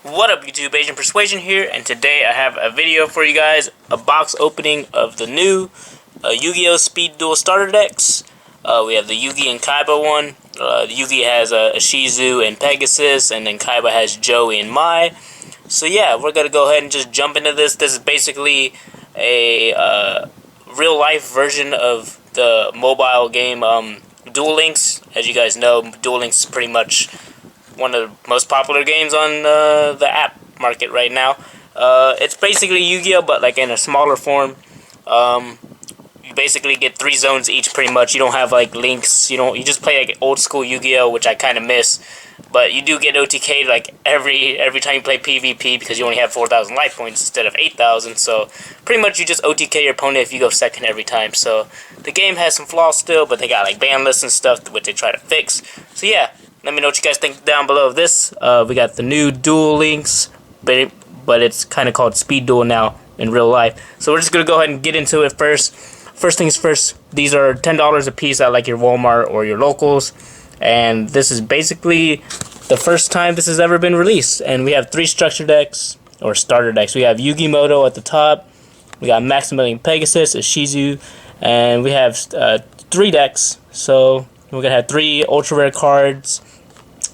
What up YouTube, Asian Persuasion here, and today I have a video for you guys, a box opening of the new Yu-Gi-Oh! Speed Duel starter decks. We have the Yugi and Kaiba one. The Yugi has Ishizu and Pegasus, and then Kaiba has Joey and Mai. So yeah, we're going to go ahead and just jump into this. This is basically a real life version of the mobile game Duelists. As you guys know, Duelists is pretty much one of the most popular games on the app market right now. It's basically Yu-Gi-Oh! But like in a smaller form. You basically get 3 zones each pretty much. You don't have like links. You just play like old school Yu-Gi-Oh! Which I kind of miss. But you do get OTK'd like every time you play PvP because you only have 4,000 life points instead of 8,000. So pretty much you just OTK your opponent if you go second every time. So the game has some flaws still, but they got like ban lists and stuff which they try to fix. So yeah. Let me know what you guys think down below of this. We got the new Duelists, but it's kind of called Speed Duel now in real life. So we're just going to go ahead and get into it first. First things first, these are $10 a piece at like your Walmart or your locals. And this is basically the first time this has ever been released. And we have 3 structure decks, or starter decks. We have Muto at the top. We got Maximilian Pegasus, Ishizu, and we have 3 decks. So we're going to have 3 ultra rare cards.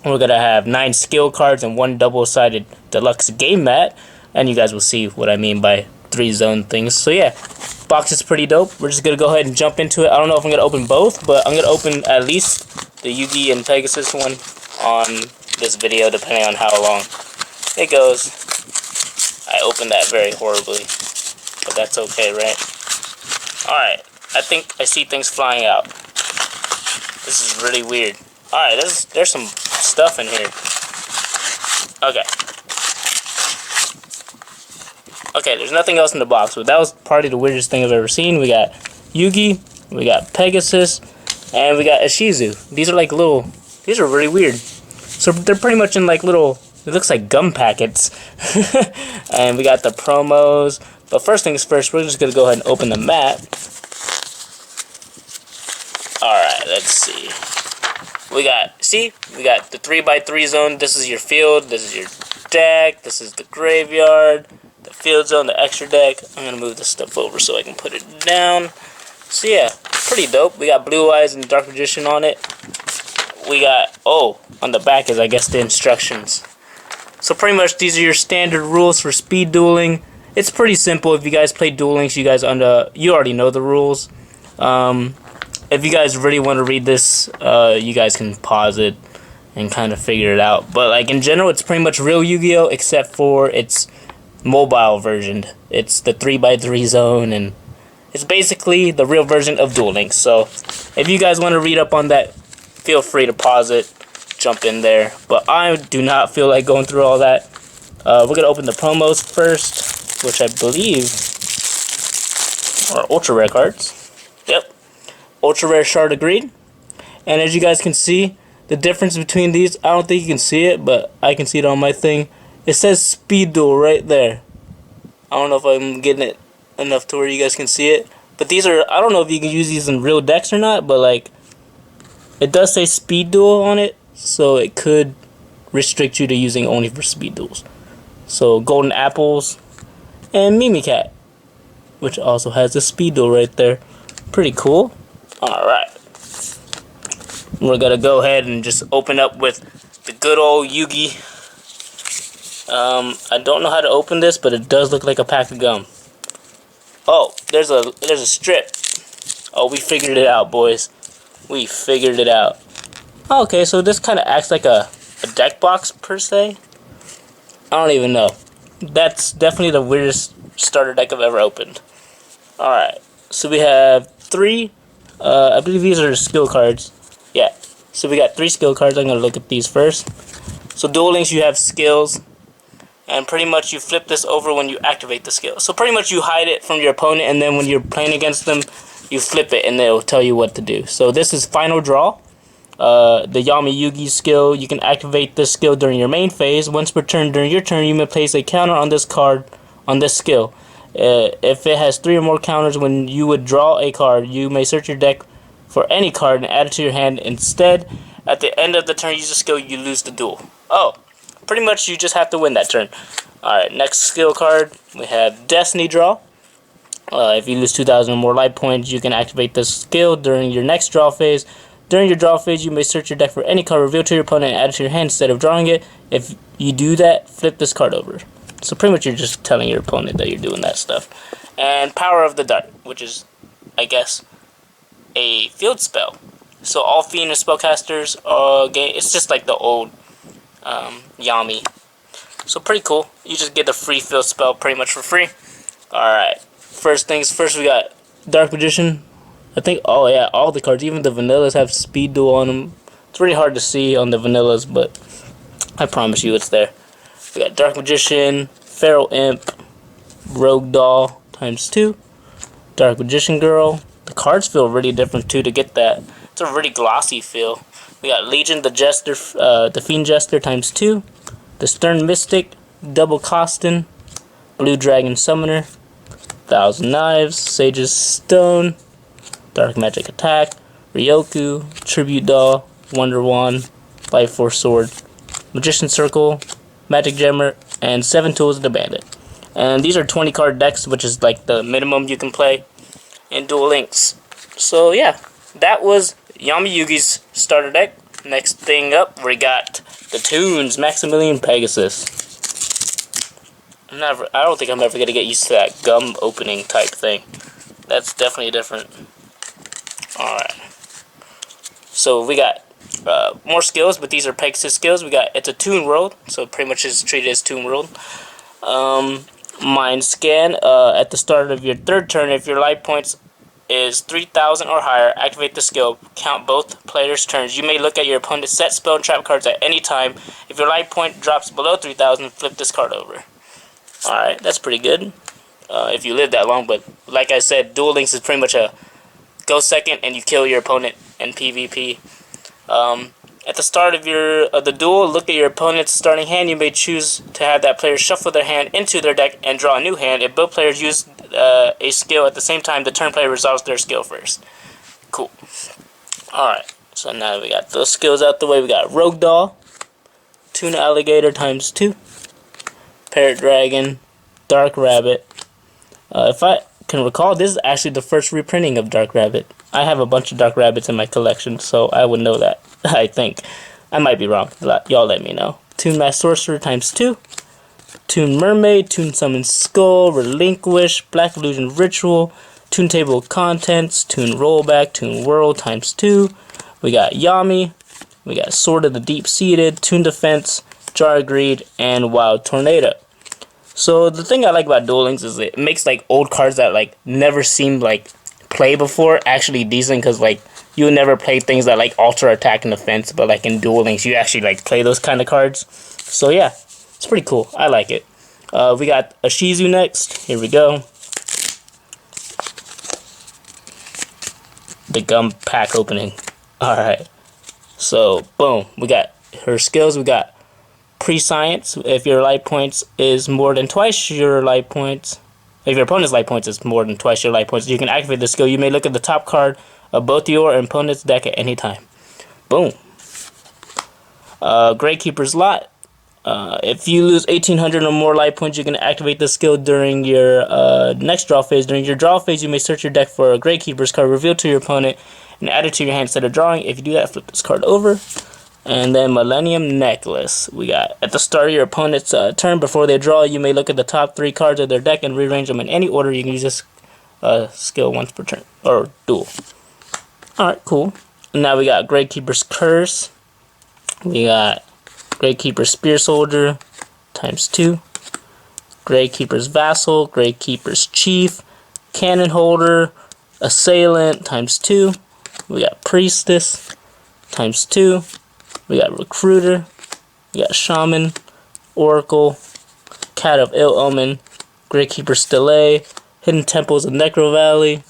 We're going to have 9 skill cards and 1 double-sided deluxe game mat. And you guys will see what I mean by 3 zone things. So yeah, box is pretty dope. We're just going to go ahead and jump into it. I don't know if I'm going to open both, but I'm going to open at least the Yugi and Pegasus one on this video, depending on how long it goes. I opened that very horribly, but that's okay, right? Alright, I think I see things flying out. This is really weird. Alright, there's some stuff in here. Okay, there's nothing else in the box, but that was probably the weirdest thing I've ever seen. We got Yugi, we got Pegasus, and we got Ishizu. These are really weird. So they're pretty much in like little, it looks like gum packets. And we got the promos. But first things first, we're just going to go ahead and open the mat. Alright, let's see. We got the 3x3 zone. This is your field. This is your deck. This is the graveyard. The field zone, the extra deck. I'm going to move this stuff over so I can put it down. So yeah, pretty dope. We got Blue Eyes and Dark Magician on it. We got, on the back is I guess the instructions. So pretty much these are your standard rules for speed dueling. It's pretty simple. If you guys play Duel Links, you already know the rules. If you guys really want to read this, you guys can pause it and kind of figure it out. But like in general, it's pretty much real Yu-Gi-Oh! Except for its mobile version. It's the 3x3 zone, and it's basically the real version of Duel Links. So if you guys want to read up on that, feel free to pause it, jump in there. But I do not feel like going through all that. We're going to open the promos first, which I believe are ultra rare cards. Yep. Ultra rare Shard of Greed. And as you guys can see, the difference between these, I don't think you can see it, but I can see it on my thing. It says Speed Duel right there. I don't know if I'm getting it enough to where you guys can see it. But these are, I don't know if you can use these in real decks or not, but like, it does say Speed Duel on it, so it could restrict you to using only for Speed Duels. So Golden Apples and Mimicat, which also has a Speed Duel right there. Pretty cool. Alright. We're gonna go ahead and just open up with the good old Yugi. I don't know how to open this, but it does look like a pack of gum. Oh, there's a strip. Oh, we figured it out, boys. We figured it out. Okay, so this kind of acts like a deck box per se. I don't even know. That's definitely the weirdest starter deck I've ever opened. Alright, so we have 3, I believe these are skill cards. Yeah, so we got 3 skill cards. I'm going to look at these first. So Duel Links, you have skills. And pretty much you flip this over when you activate the skill. So pretty much you hide it from your opponent, and then when you're playing against them, you flip it and they'll tell you what to do. So this is Final Draw. The Yami Yugi skill, you can activate this skill during your main phase. Once per turn during your turn, you may place a counter on this card, on this skill. If it has 3 or more counters when you would draw a card, you may search your deck for any card and add it to your hand. Instead, at the end of the turn, use a skill, you lose the duel. Oh, pretty much you just have to win that turn. Alright, next skill card, we have Destiny Draw. If you lose 2,000 or more life points, you can activate this skill during your next draw phase. During your draw phase, you may search your deck for any card revealed to your opponent and add it to your hand instead of drawing it. If you do that, flip this card over. So pretty much you're just telling your opponent that you're doing that stuff. And Power of the Dart, which is, I guess, a field spell. So all Fiend and Spellcasters it's just like the old Yami. So pretty cool. You just get the free field spell pretty much for free. Alright. First things first, we got Dark Magician. I think, oh yeah, all the cards, even the vanillas have Speed Duel on them. It's really hard to see on the vanillas, but I promise you it's there. We got Dark Magician, Feral Imp, Rogue Doll ×2, Dark Magician Girl. The cards feel really different too to get that. It's a really glossy feel. We got Legion, the Jester, the Fiend Jester ×2, the Stern Mystic, Double Costin, Blue Dragon Summoner, Thousand Knives, Sage's Stone, Dark Magic Attack, Ryoku, Tribute Doll, Wonder Wand, Life Force Sword, Magician Circle, Magic Gemmer, and 7 Tools of the Bandit. And these are 20 card decks, which is like the minimum you can play in Duel Links. So yeah, that was Yami Yugi's starter deck. Next thing up, we got the Toons, Maximilian Pegasus. I don't think I'm ever going to get used to that gum opening type thing. That's definitely different. Alright. So we got more skills, but these are Pegasus skills. We got, it's a Toon World, so pretty much it's treated as Toon World. Mind Scan, at the start of your third turn, if your life points is 3,000 or higher, activate the skill. Count both players' turns. You may look at your opponent's set, spell, and trap cards at any time. If your life point drops below 3,000, flip this card over. Alright, that's pretty good. If you live that long, but like I said, Duel Links is pretty much a go second and you kill your opponent in PvP. At the start of the duel, look at your opponent's starting hand. You may choose to have that player shuffle their hand into their deck and draw a new hand. If both players use a skill at the same time, the turn player resolves their skill first. Cool. Alright, so now we got those skills out the way. We got Rogue Doll, Tuna Alligator ×2, Parrot Dragon, Dark Rabbit. If I can recall, this is actually the first reprinting of Dark Rabbit. I have a bunch of Dark Rabbits in my collection, so I would know that. I think. I might be wrong. Y'all let me know. Toon Mass Sorcerer ×2, Toon Mermaid, Toon Summon Skull, Relinquish, Black Illusion Ritual, Toon Table of Contents, Toon Rollback, Toon World ×2. We got Yami, we got Sword of the Deep-Seated, Toon Defense, Jar of Greed, and Wild Tornado. So the thing I like about Duel Links is it makes like old cards that like never seemed like play before actually decent, because like you would never play things that like alter attack and defense, but like in Duel Links you actually like play those kind of cards. So yeah, it's pretty cool. I like it. We got Ishizu next. Here we go. The gum pack opening. Alright. So boom, we got her skills. We got Prescience. If your life points is more than twice your life points, if your opponent's life points is more than twice your life points, you can activate the skill. You may look at the top card of both your and opponent's deck at any time. Boom. Gravekeeper's Lot. If you lose 1,800 or more life points, you can activate the skill during your next draw phase. During your draw phase, you may search your deck for a Gravekeeper's card revealed to your opponent and add it to your hand instead of drawing. If you do that, flip this card over. And then Millennium Necklace. We got, at the start of your opponent's turn, before they draw, you may look at the top 3 cards of their deck and rearrange them in any order. You can use this skill once per turn, or duel. Alright, cool. And now we got Gravekeeper's Curse. We got Gravekeeper's Spear Soldier ×2. Gravekeeper's Vassal, Gravekeeper's Chief, Cannon Holder, Assailant ×2. We got Priestess ×2. We got Recruiter, we got Shaman, Oracle, Cat of Ill Omen, Gravekeeper's Delay, Hidden Temples of Necro Valley,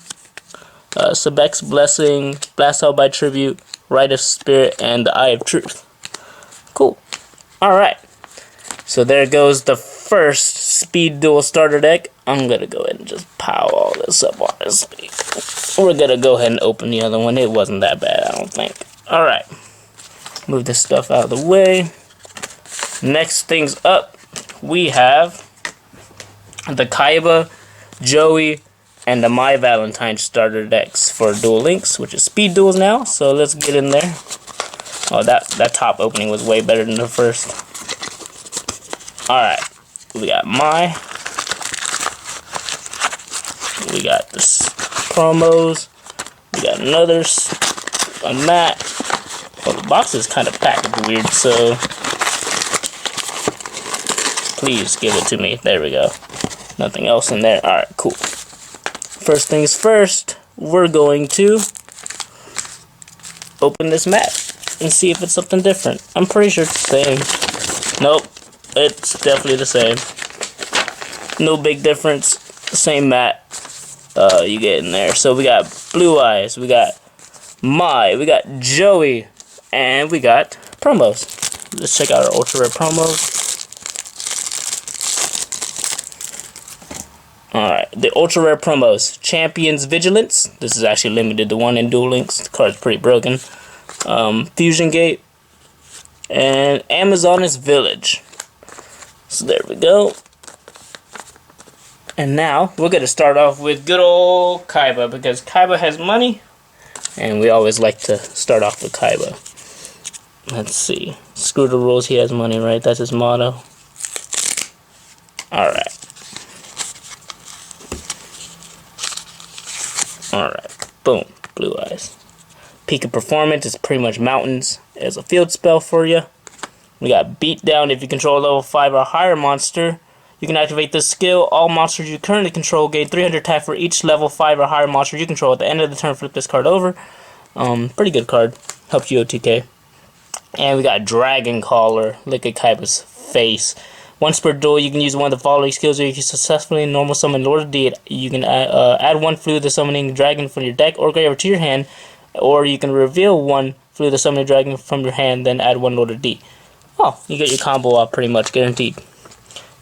Sebek's Blessing, Blast Out by Tribute, Rite of Spirit, and the Eye of Truth. Cool. Alright. So there goes the first Speed Duel starter deck. I'm going to go ahead and just pile all this up, honestly. We're going to go ahead and open the other one. It wasn't that bad, I don't think. Alright. Move this stuff out of the way. Next things up, we have the Kaiba, Joey, and the My Valentine starter decks for Duel Links, which is speed duels now. So let's get in there. Oh, that top opening was way better than the first. Alright, we got we got this promos, we got another, a mat. Well, the box is kind of packaged weird, so please give it to me. There we go. Nothing else in there. Alright, cool. First things first, we're going to open this mat and see if it's something different. I'm pretty sure it's the same. Nope, it's definitely the same. No big difference. The same mat you get in there. So we got Blue Eyes, we got we got Joey, and we got promos. Let's check out our ultra rare promos. Alright, the ultra rare promos. Champions Vigilance. This is actually limited to one in Duel Links. The card's pretty broken. Fusion Gate. And Amazoness Village. So there we go. And now, we're going to start off with good old Kaiba, because Kaiba has money, and we always like to start off with Kaiba. Let's see. Screw the rules, he has money, right? That's his motto. Alright. Alright. Boom. Blue Eyes. Peak of Performance is pretty much mountains as a field spell for you. We got Beatdown. If you control a level 5 or higher monster, you can activate this skill. All monsters you currently control gain 300 attack for each level 5 or higher monster you control. At the end of the turn, flip this card over. Pretty good card. Helps you OTK. And we got Dragon Caller. Look at Kaiba's face. Once per duel, you can use one of the following skills, or you can successfully normal summon Lord of D. You can add one Flew the Summoning Dragon from your deck or graveyard to your hand, or you can reveal one Flew the Summoning Dragon from your hand, then add one Lord of D. Oh, you get your combo up pretty much guaranteed.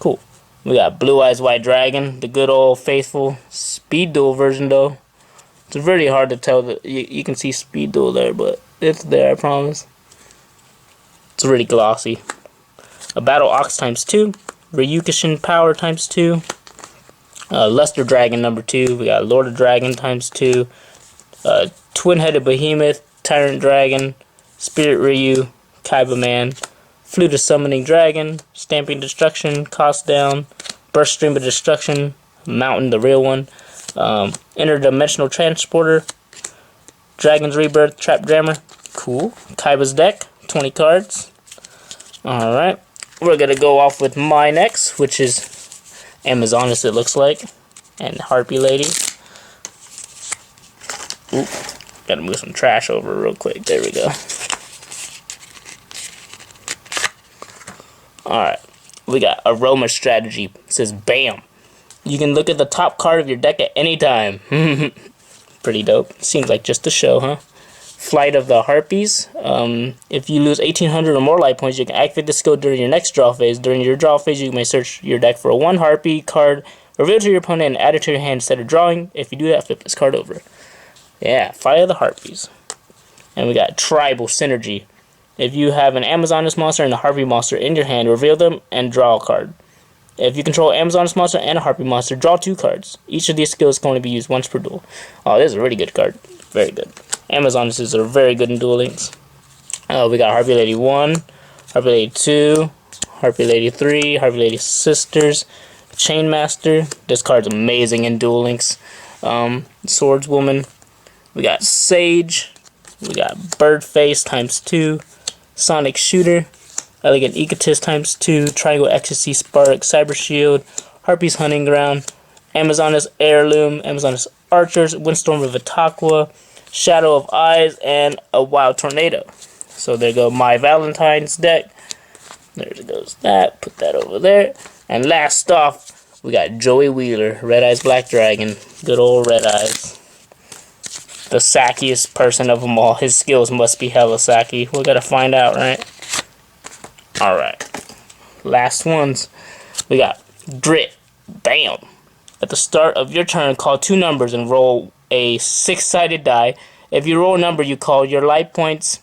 Cool. We got Blue Eyes White Dragon, the good old faithful speed duel version though. It's really hard to tell that you can see speed duel there, but it's there, I promise. It's really glossy. A Battle Ox ×2, Ryukishin Power ×2, Luster Dragon #2, we got Lord of Dragon ×2, Twin-Headed Behemoth, Tyrant Dragon, Spirit Ryu, Kaiba Man, Flew the Summoning Dragon, Stamping Destruction, Cost Down, Burst Stream of Destruction, Mountain, the real one, Interdimensional Transporter, Dragon's Rebirth, Trap Jammer. Cool. Kaiba's deck, 20 cards. Alright. We're going to go off with my next, which is Amazoness, it looks like, and Harpy Lady. Oop. Gotta move some trash over real quick. There we go. Alright. We got Aroma Strategy. It says BAM. You can look at the top card of your deck at any time. Pretty dope. Seems like just a show, huh? Flight of the Harpies. If you lose 1,800 or more life points, you can activate the skill during your next draw phase. During your draw phase, you may search your deck for a 1 Harpy card, reveal it to your opponent, and add it to your hand instead of drawing. If you do that, flip this card over. Yeah, Flight of the Harpies. And we got Tribal Synergy. If you have an Amazoness monster and a Harpy monster in your hand, reveal them and draw a card. If you control an Amazoness monster and a Harpy monster, draw 2 cards. Each of these skills can only be used once per duel. Oh, this is a really good card. Very good. Amazonesses are very good in Duel Links. We got Harpy Lady 1, Harpy Lady 2, Harpy Lady 3, Harpy Lady Sisters, Chainmaster. This card's amazing in Duel Links. Swordswoman. We got Sage. We got Birdface ×2, Sonic Shooter, Elegant Egotist ×2, Triangle Ecstasy Spark, Cyber Shield, Harpy's Hunting Ground, Amazoness Heirloom, Amazoness Archers, Windstorm of Itaqua, Shadow of Eyes, and a Wild Tornado. So there go my Valentine's deck. There goes that. Put that over there. And last off, we got Joey Wheeler, Red Eyes Black Dragon. Good old Red Eyes. The sackiest person of them all. His skills must be hella sacky. We gotta find out, right? Alright. Last ones. We got Grit. Bam. At the start of your turn, call 2 numbers and roll a 6-sided die. If you roll a number you call, your life points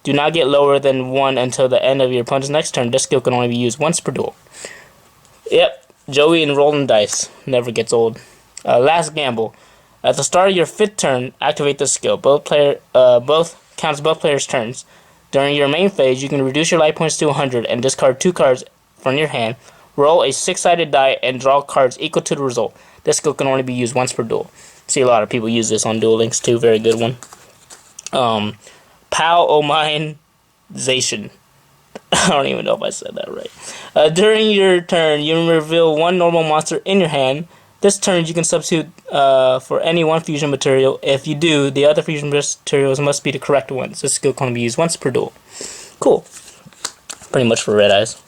Do not get lower than 1 until the end of your opponent's next turn. This skill can only be used once per duel. Yep, Joey and rolling dice. Never gets old. Last gamble. At the start of your 5th turn, activate this skill. Both counts both players' turns. During your main phase, you can reduce your life points to 100 and discard 2 cards from your hand. Roll a 6-sided die and draw cards equal to the result. This skill can only be used once per duel. See a lot of people use this on Duel Links too. Very good one. Palomization. I don't even know if I said that right. During your turn, you reveal 1 normal monster in your hand. This turn, you can substitute for any 1 fusion material. If you do, the other fusion materials must be the correct ones. This skill can only be used once per duel. Cool. Pretty much for Red Eyes.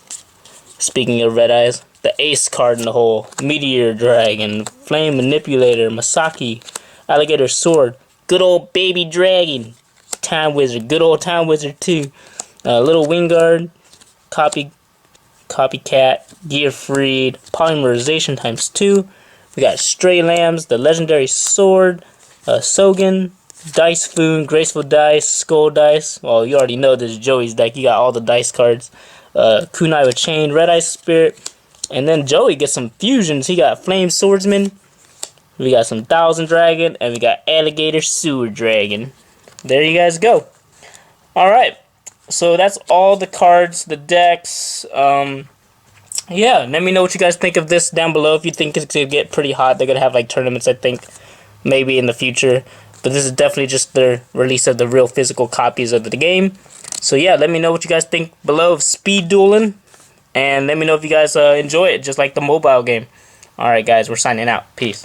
Speaking of Red Eyes, the ace card in the hole. Meteor Dragon, Flame Manipulator, Masaki, Alligator Sword, good old baby dragon, Time Wizard, good old Time Wizard too. Little Wingard, Copycat, Gearfried, Polymerization ×2. We got Stray Lambs, the Legendary Sword, Sogen, Dice Foon, Graceful Dice, Skull Dice. Well, you already know this is Joey's deck. You got all the dice cards. Kunai with Chain, Red Eye Spirit. And then Joey gets some fusions. He got Flame Swordsman. We got some Thousand Dragon. And we got Alligator Sewer Dragon. There you guys go. Alright. So that's all the cards, the decks. Yeah, let me know what you guys think of this down below. If you think it's going to get pretty hot. They're going to have like tournaments, I think. Maybe in the future. But this is definitely just the release of the real physical copies of the game. So yeah, let me know what you guys think below of speed dueling. And let me know if you guys enjoy it, just like the mobile game. Alright guys, we're signing out. Peace.